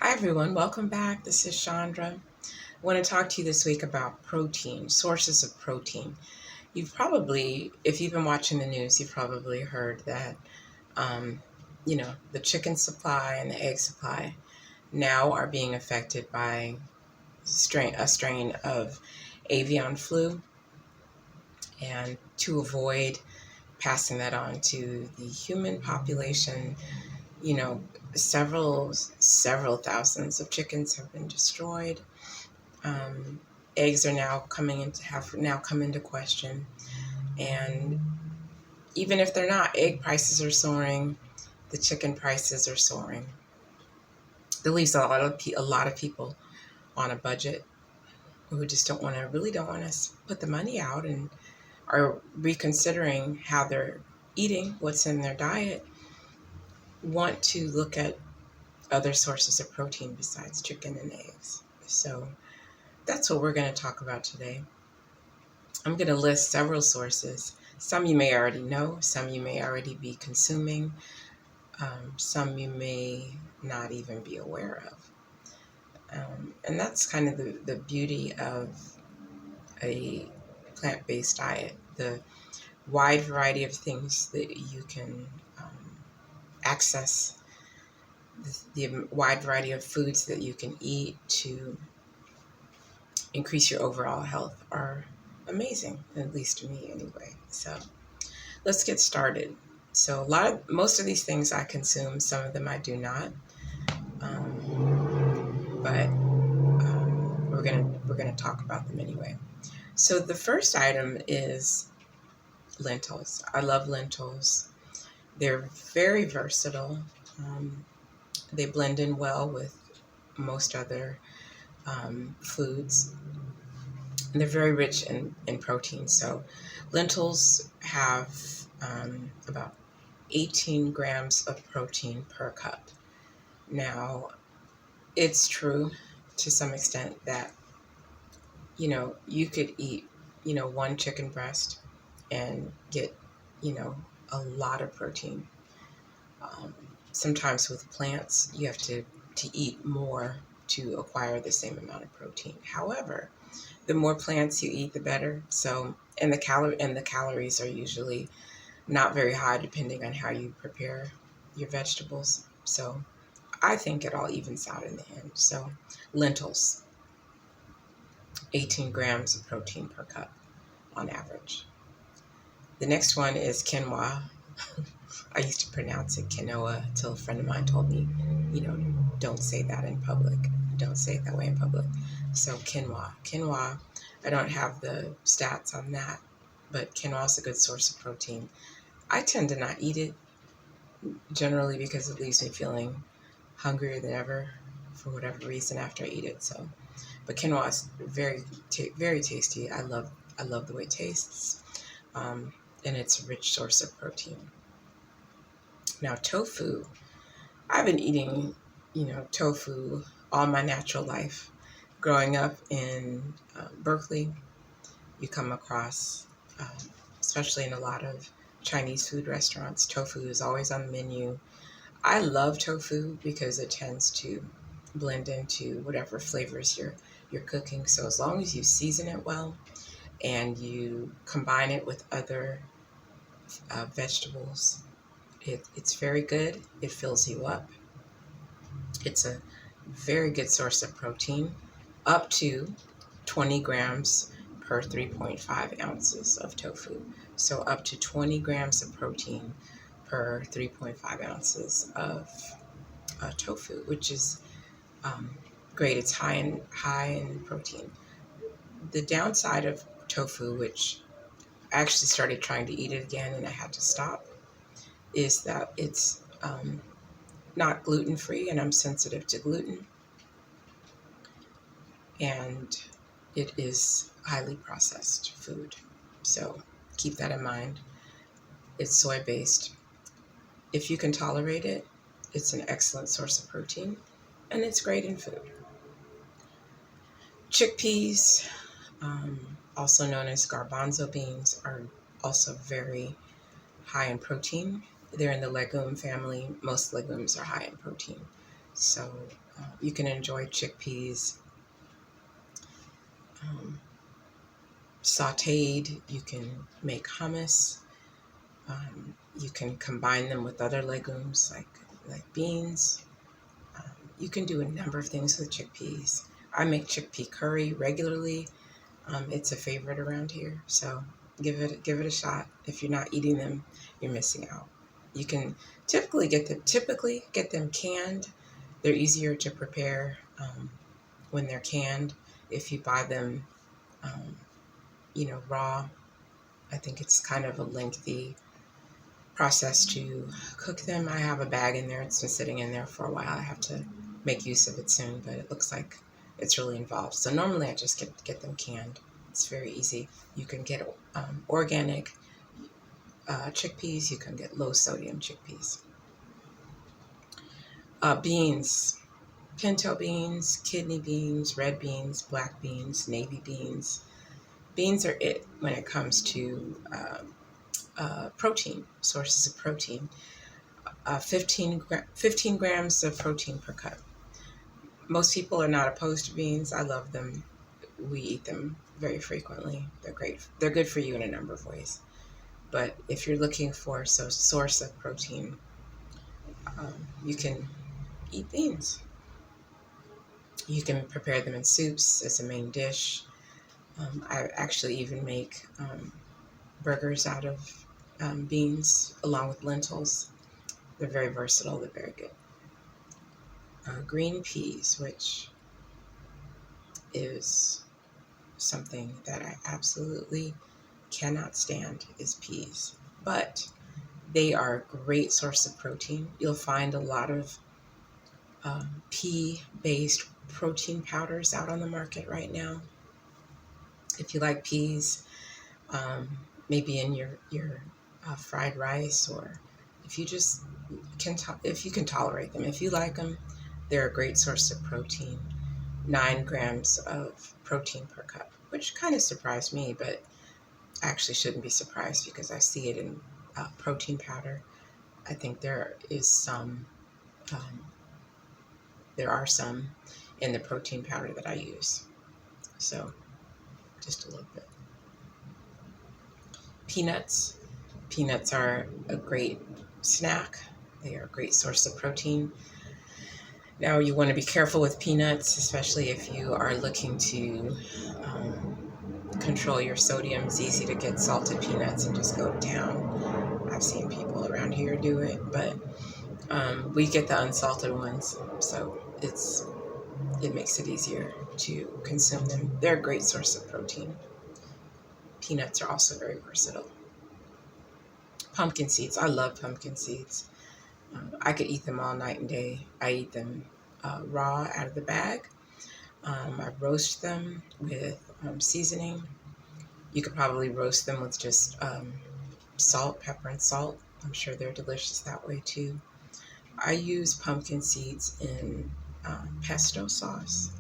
Hi everyone, welcome back. This is Chandra. I want to talk to you this week about protein, sources of protein. You've probably, if you've been watching the news, you've probably heard that, the chicken supply and the egg supply now are being affected by a strain of avian flu. And to avoid passing that on to the human population, you know, several thousands of chickens have been destroyed. Um, Eggs are now have now come into question, and even if they're not, egg prices are soaring. The chicken prices are soaring. That leaves a lot of people on a budget who just don't want to put the money out and are reconsidering how they're eating, what's in their diet. Want to look at other sources of protein besides chicken and eggs. So that's what we're going to talk about today. I'm going to list several sources. Some you may already know, some you may already be consuming, some you may not even be aware of. And that's kind of the beauty of a plant-based diet, the wide variety of things that you can access, the wide variety of foods that you can eat to increase your overall health are amazing, at least to me anyway. So let's get started. So most of these things I consume, some of them I do not. But we're gonna talk about them anyway. So the first item is lentils. I love lentils. They're very versatile. They blend in well with most other foods. And they're very rich in protein. So lentils have about 18 grams of protein per cup. Now, it's true to some extent that, you could eat, one chicken breast and get, a lot of protein. Um, Sometimes with plants, you have to eat more to acquire the same amount of protein. However, the more plants you eat, the better. So, and the calories are usually not very high depending on how you prepare your vegetables. So I think it all evens out in the end. So lentils, 18 grams of protein per cup on average. The next one is quinoa. I used to pronounce it quinoa until a friend of mine told me, don't say that in public. Don't say it that way in public. So quinoa. Quinoa, I don't have the stats on that, but quinoa is a good source of protein. I tend to not eat it generally because it leaves me feeling hungrier than ever for whatever reason after I eat it. So, but quinoa is very tasty. I love the way it tastes, and it's a rich source of protein. Now, tofu. I've been eating, tofu all my natural life. Growing up in Berkeley, you come across, especially in a lot of Chinese food restaurants, tofu is always on the menu. I love tofu because it tends to blend into whatever flavors you're cooking. So as long as you season it well and you combine it with other vegetables, it's very good. It fills you up. It's a very good source of protein, up to 20 grams per 3.5 ounces of tofu. So up to 20 grams of protein per 3.5 ounces of tofu, which is great. It's high in protein. The downside of tofu, which I actually started trying to eat it again and I had to stop, is that it's not gluten-free, and I'm sensitive to gluten. And it is highly processed food. So keep that in mind. It's soy-based. If you can tolerate it, it's an excellent source of protein, and it's great in food. Chickpeas, also known as garbanzo beans, are also very high in protein. They're in the legume family. Most legumes are high in protein. So You can enjoy chickpeas sautéed. You can make hummus. You can combine them with other legumes like beans. You can do a number of things with chickpeas. I make chickpea curry regularly. It's a favorite around here, so give it a shot. If you're not eating them, you're missing out. You can typically get them canned. They're easier to prepare when they're canned. If you buy them, um, raw, I think it's kind of a lengthy process to cook them. I have a bag in there. It's been sitting in there for a while. I have to make use of it soon, but it looks like it's really involved. So normally I just get them canned. It's very easy. You can get organic chickpeas. You can get low sodium chickpeas. Beans, pinto beans, kidney beans, red beans, black beans, navy beans. Beans are it when it comes to protein, sources of protein. 15 grams of protein per cup. Most people are not opposed to beans. I love them. We eat them very frequently. They're great. They're good for you in a number of ways. But if you're looking for a source of protein, you can eat beans. You can prepare them in soups as a main dish. I actually even make burgers out of beans along with lentils. They're very versatile. They're very good. Green peas, which is something that I absolutely cannot stand, is peas. But they are a great source of protein. You'll find a lot of pea-based protein powders out on the market right now. If you like peas, maybe in your fried rice, or if you just if you can tolerate them, if you like them, they're a great source of protein. 9 grams of protein per cup, which kind of surprised me, but I actually shouldn't be surprised because I see it in protein powder. I think there are some in the protein powder that I use. So just a little bit. Peanuts. Peanuts are a great snack. They are a great source of protein. Now you want to be careful with peanuts, especially if you are looking to control your sodium. It's easy to get salted peanuts and just go to town. I've seen people around here do it, but we get the unsalted ones, so it makes it easier to consume them. They're a great source of protein. Peanuts are also very versatile. Pumpkin seeds. I love pumpkin seeds. I could eat them all night and day. I eat them raw out of the bag. I roast them with seasoning. You could probably roast them with just salt, pepper, and salt. I'm sure they're delicious that way too. I use pumpkin seeds in pesto sauce.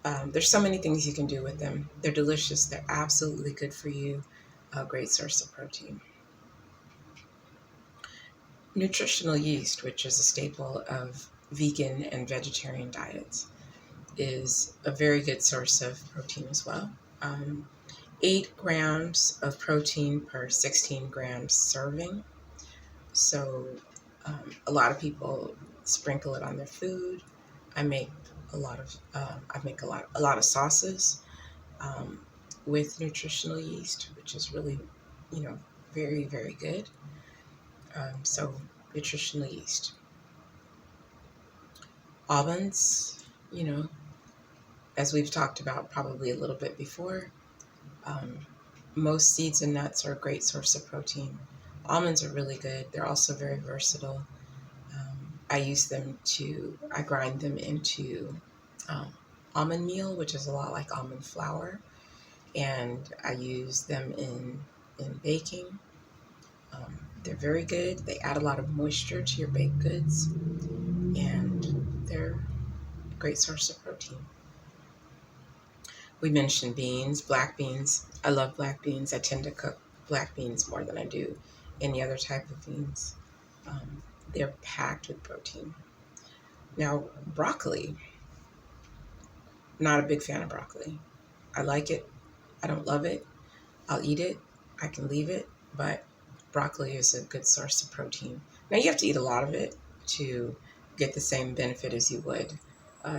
There's so many things you can do with them. They're delicious. They're absolutely good for you. A great source of protein. Nutritional yeast, which is a staple of vegan and vegetarian diets, is a very good source of protein as well. 8 grams of protein per 16 grams serving. So a lot of people sprinkle it on their food. I make a lot of sauces with nutritional yeast, which is really, very, very good. So nutritional yeast. Almonds, as we've talked about probably a little bit before, most seeds and nuts are a great source of protein. Almonds are really good. They're also very versatile. I grind them into almond meal, which is a lot like almond flour, and I use them in baking. They're very good. They add a lot of moisture to your baked goods, and they're a great source of protein. We mentioned beans, black beans. I love black beans. I tend to cook black beans more than I do any other type of beans. They're packed with protein. Now, broccoli, not a big fan of broccoli. I like it. I don't love it. I'll eat it. I can leave it. But broccoli is a good source of protein. Now, you have to eat a lot of it to get the same benefit as you would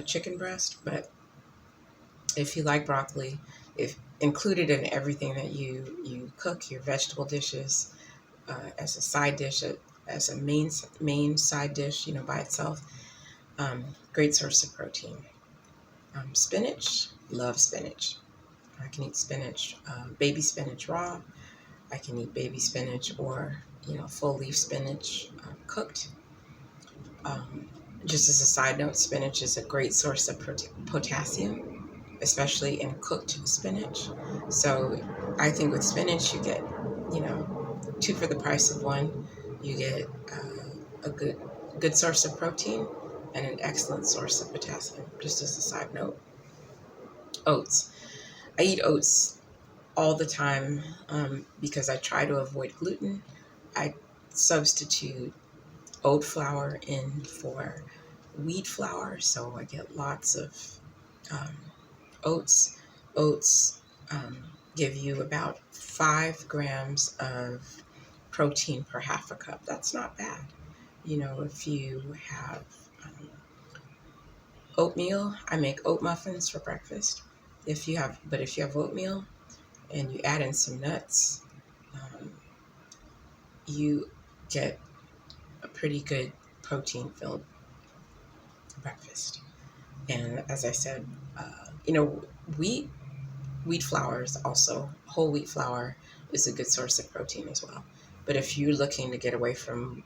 chicken breast. But if you like broccoli, if included in everything that you cook, your vegetable dishes, as a side dish, as a main side dish, by itself, great source of protein. Spinach, love spinach. I can eat spinach, baby spinach raw. I can eat baby spinach or full leaf spinach cooked. Just as a side note, spinach is a great source of potassium, especially in cooked spinach. So I think with spinach you get, two for the price of one. You get a good source of protein and an excellent source of potassium. Just as a side note, oats. I eat oats all the time because I try to avoid gluten. I substitute oat flour in for wheat flour, so I get lots of um, oats. Oats give you about 5 grams of protein per half a cup. That's not bad. If you have oatmeal, I make oat muffins for breakfast. If you have oatmeal and you add in some nuts, um, you get a pretty good protein-filled breakfast. And as I said, wheat flour is also, whole wheat flour is a good source of protein as well. But if you're looking to get away from,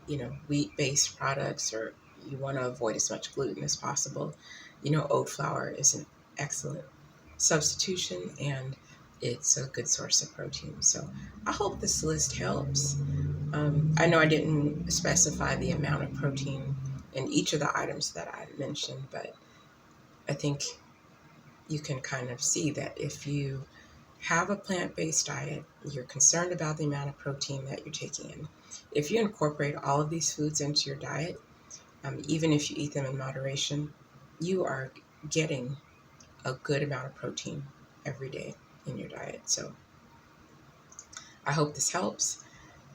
wheat-based products, or you want to avoid as much gluten as possible, oat flour is an excellent substitution, and it's a good source of protein. So I hope this list helps. I know I didn't specify the amount of protein in each of the items that I mentioned, but I think you can kind of see that if you have a plant-based diet, you're concerned about the amount of protein that you're taking in. If you incorporate all of these foods into your diet, even if you eat them in moderation, you are getting a good amount of protein every day in your diet. So I hope this helps,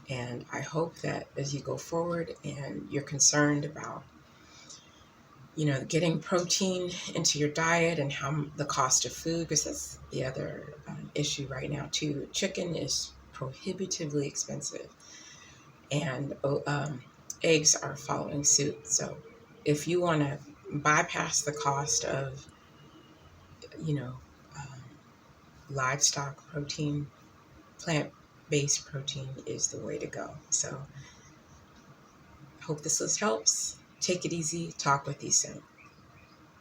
and I hope that as you go forward and you're concerned about getting protein into your diet and how the cost of food, because that's the other issue right now too. Chicken is prohibitively expensive, and eggs are following suit. So if you want to bypass the cost of, um, livestock protein, plant-based protein is the way to go. So hope this list helps. Take it easy. Talk with you soon.